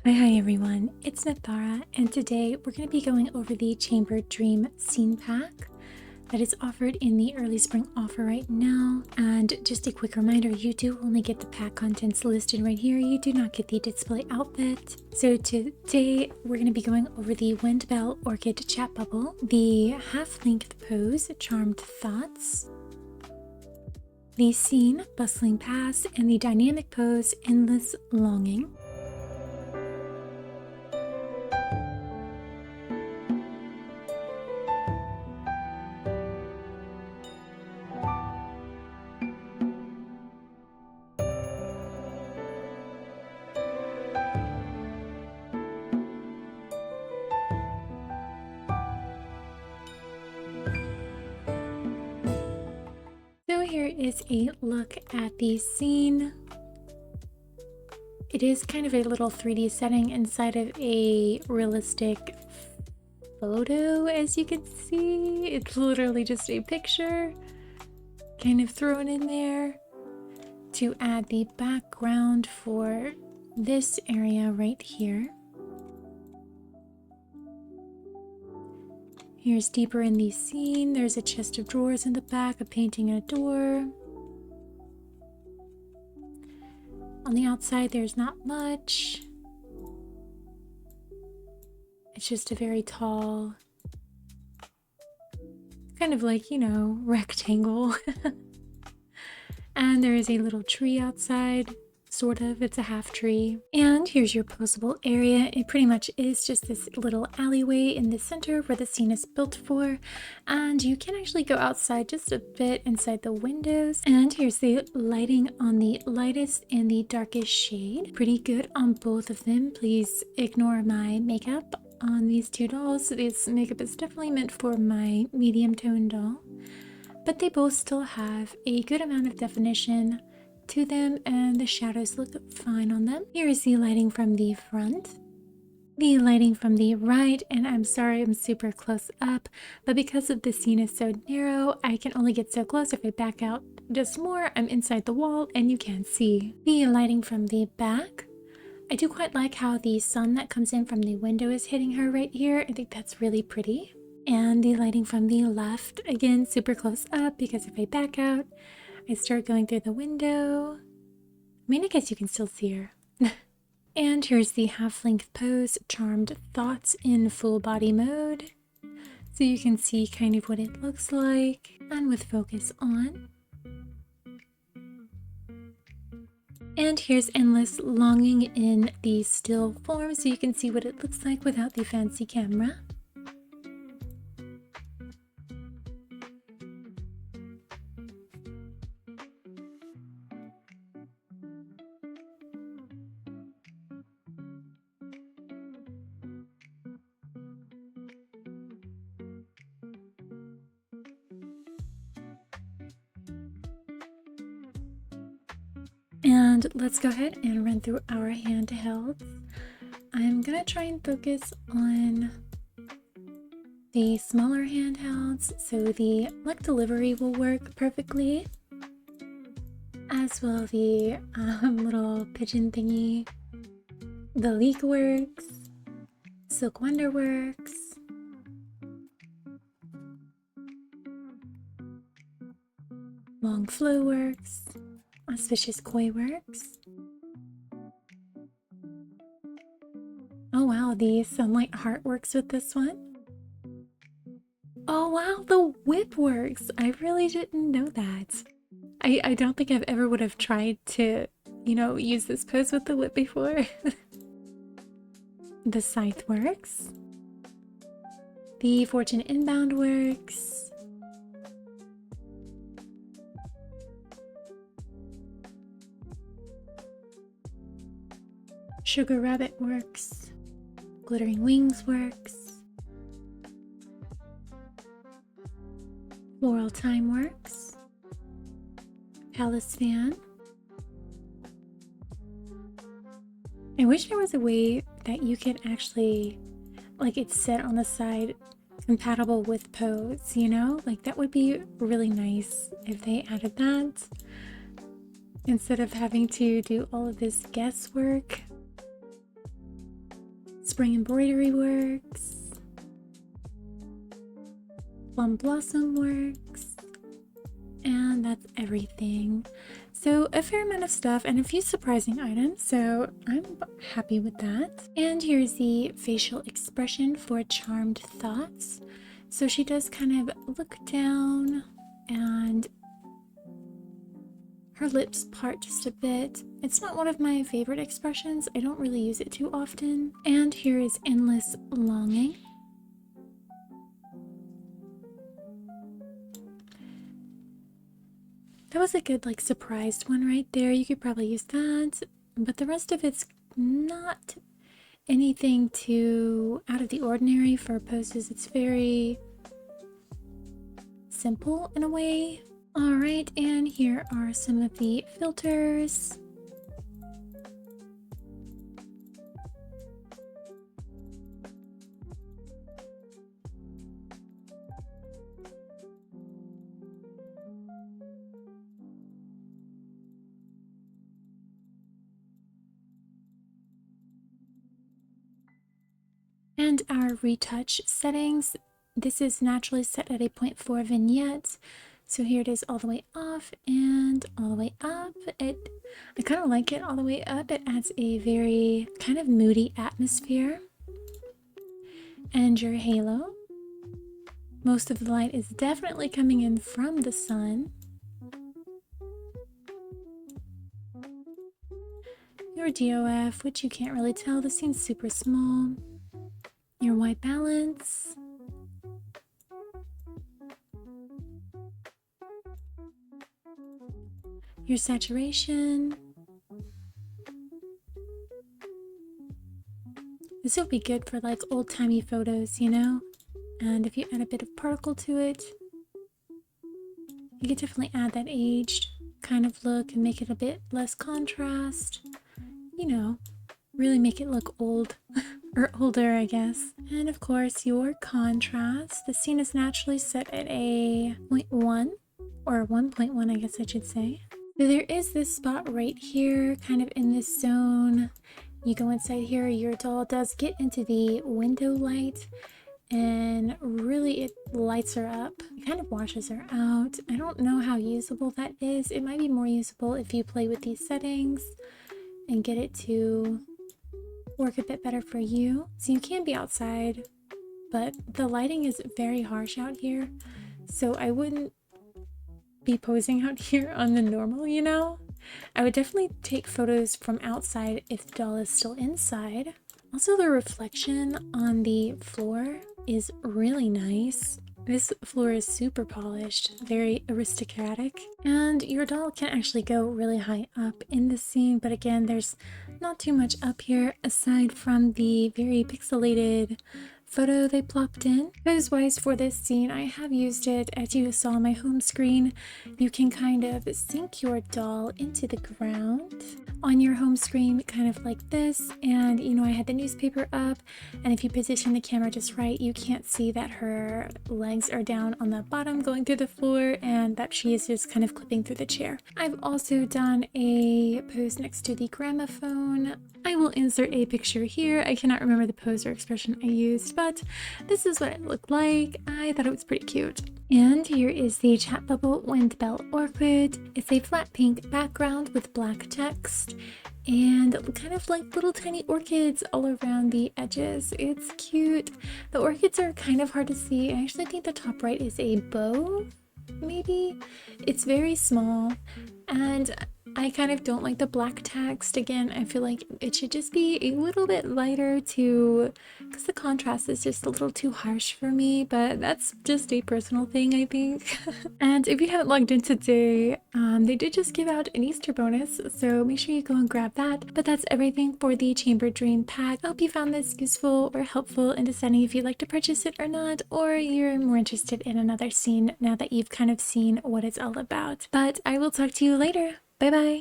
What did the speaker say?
Hi everyone, it's Nathara, and today we're going to be going over the Chamber Dream Scene Pack that is offered in the early spring offer right now. And just a quick reminder, you do only get the pack contents listed right here. You do not get the display outfit. So today we're going to be going over the Windbell Orchid Chat Bubble, the half-length pose Charmed Thoughts, the scene Bustling Past, and the dynamic pose Endless Longing. So here is a look at the scene. It is kind of a little 3D setting inside of a realistic photo, as you can see. It's literally just a picture kind of thrown in there to add the background for this area right here. Here's deeper in the scene. There's a chest of drawers in the back, a painting and a door. On the outside, there's not much. It's just a very tall, kind of like, rectangle. And there is a little tree outside. Sort of, it's a half tree. And here's your posable area. It pretty much is just this little alleyway in the center where the scene is built for. And you can actually go outside just a bit inside the windows. And here's the lighting on the lightest and the darkest shade. Pretty good on both of them. Please ignore my makeup on these two dolls. This makeup is definitely meant for my medium tone doll. But they both still have a good amount of definition to them, and the shadows look fine on them. Here is the lighting from the front, the lighting from the right, and I'm sorry I'm super close up, but because of the scene is so narrow, I can only get so close. If I back out just more, I'm inside the wall and you can't see. The lighting from the back, I do quite like how the sun that comes in from the window is hitting her right here. I think that's really pretty. And the lighting from the left, again super close up, because if I back out I start going through the window. I mean, I guess you can still see her. And here's the half-length pose, Charmed Thoughts in full body mode. So you can see kind of what it looks like, and with focus on. And here's Endless Longing in the still form, so you can see what it looks like without the fancy camera. And let's go ahead and run through our handhelds. I'm gonna try and focus on the smaller handhelds, so the Luck Delivery will work perfectly, as will the little pigeon thingy. The Leak works, Silk Wonder works, Long Flow works, Auspicious Koi works. Oh wow, the Sunlight Heart works with this one. Oh wow, the Whip works! I really didn't know that. I don't think I've ever would have tried to, use this pose with the Whip before. The Scythe works. The Fortune Inbound works. Sugar Rabbit works. Glittering Wings works. Floral Time works. Palace Fan. I wish there was a way that you could actually, like, it's set on the side compatible with pose, Like, that would be really nice if they added that instead of having to do all of this guesswork. spring embroidery works, plum blossom works, and that's everything. So a fair amount of stuff and a few surprising items, so I'm happy with that. And here's the facial expression for Charmed Thoughts. So she does kind of look down and her lips part just a bit. It's not one of my favorite expressions. I don't really use it too often. And here is Endless Longing. That was a good, like, surprised one right there. You could probably use that. But the rest of it's not anything too out of the ordinary for poses. It's very simple in a way. Alright, and here are some of the filters. And our retouch settings. This is naturally set at a 0.4 vignette. So here it is all the way off and all the way up. I kind of like it all the way up. It adds a very kind of moody atmosphere. And your halo. Most of the light is definitely coming in from the sun. Your DOF, which you can't really tell. This seems super small. Your white balance. Your saturation. This would be good for like old-timey photos, you know? And if you add a bit of particle to it, you could definitely add that aged kind of look and make it a bit less contrast. You know, really make it look old. Or older, I guess. And of course, your contrast. The scene is naturally set at a 0.1 or 1.1, I guess I should say. So there is this spot right here, kind of in this zone. You go inside here, your doll does get into the window light and really it lights her up. It kind of washes her out. I don't know how usable that is. It might be more usable if you play with these settings and get it to work a bit better for you. So you can be outside, but the lighting is very harsh out here, so I wouldn't be posing out here on the normal, you know? I would definitely take photos from outside if the doll is still inside. Also, the reflection on the floor is really nice. This floor is super polished, very aristocratic, and your doll can actually go really high up in the scene, but again, there's not too much up here aside from the very pixelated photo they plopped in. Pose-wise for this scene, I have used it, as you saw on my home screen. You can kind of sink your doll into the ground on your home screen, kind of like this, and you know, I had the newspaper up, and if you position the camera just right, you can't see that her legs are down on the bottom going through the floor and that she is just kind of clipping through the chair. I've also done a pose next to the gramophone. I will insert a picture here. I cannot remember the pose or expression I used, but this is what it looked like. I thought it was pretty cute. And here is the chat bubble Windbell Orchid. It's a flat pink background with black text and kind of like little tiny orchids all around the edges. It's cute. The orchids are kind of hard to see. I actually think the top right is a bow, maybe. It's very small, and I kind of don't like the black text. Again, I feel like it should just be a little bit lighter because the contrast is just a little too harsh for me, but that's just a personal thing, I think. And if you haven't logged in today, they did just give out an Easter bonus, so make sure you go and grab that. But that's everything for the Chamber Dream pack. I hope you found this useful or helpful in deciding if you'd like to purchase it or not, or you're more interested in another scene now that you've kind of seen what it's all about. But I will talk to you later. Bye bye.